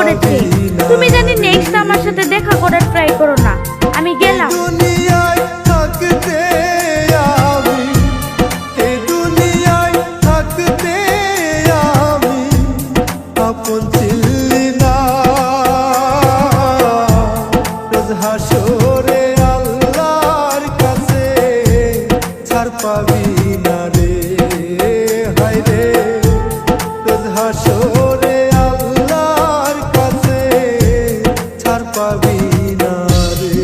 করেছে। তুমি জানি নেক্সট আমার সাথে দেখা করার ট্রাই করো না। আমি গেলাম। দুনিয়ায় থাকতে আমি, এই দুনিয়ায় থাকতে আমি আপন ছিলি না। রোজ হাসরে আল্লাহর কাছে ছাড় পাবি না রে, হায় রে। রোজ হাসরে আল্লাহর কাছে ছাড় পাবি না রে।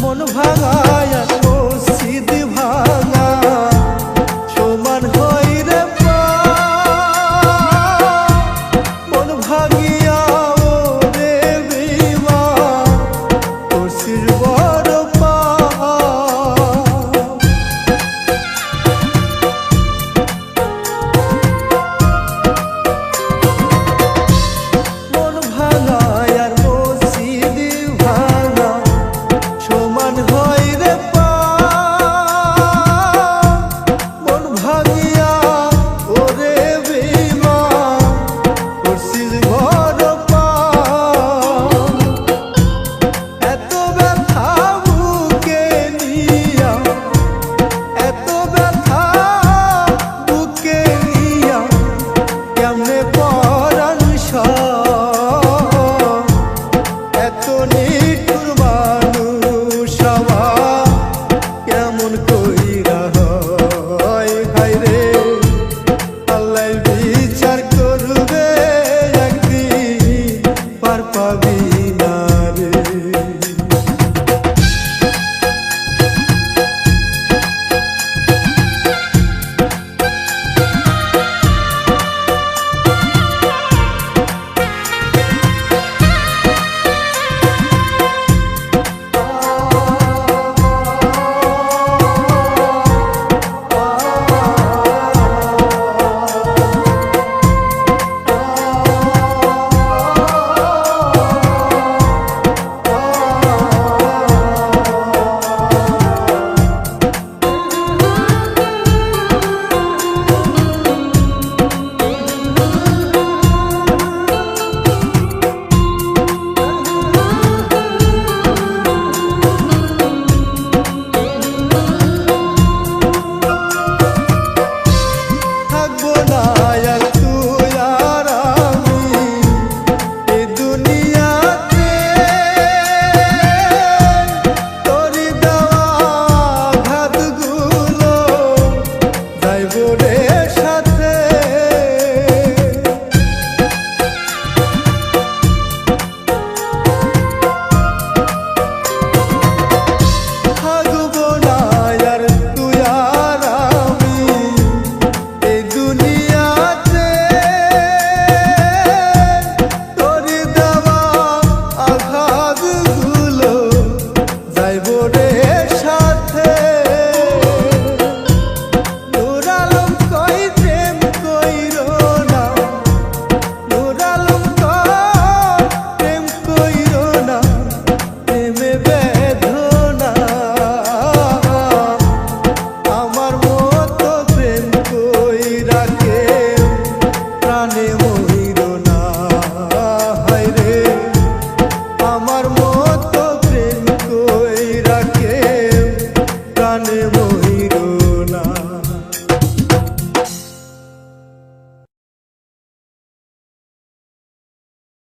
মন ভাঙায় মসজিদ ভাঙা সমান হই রে পা। মন ভাঙিয়া ওরে বিমান করছিস বড় পা। মন ভাঙায় আর মসজিদ ভাঙা সমান হয় রে পা। মন ভাঙিয়া ওরে বিমান করছিস বড় পা। এত ব্যথা বুকে নিয়া, এত ব্যথা বুকে নিয়া কেমনে পরাণ সয়। এত নিঠুর মানুষ হওয়া কেমন কইরা হয়, হায় রে।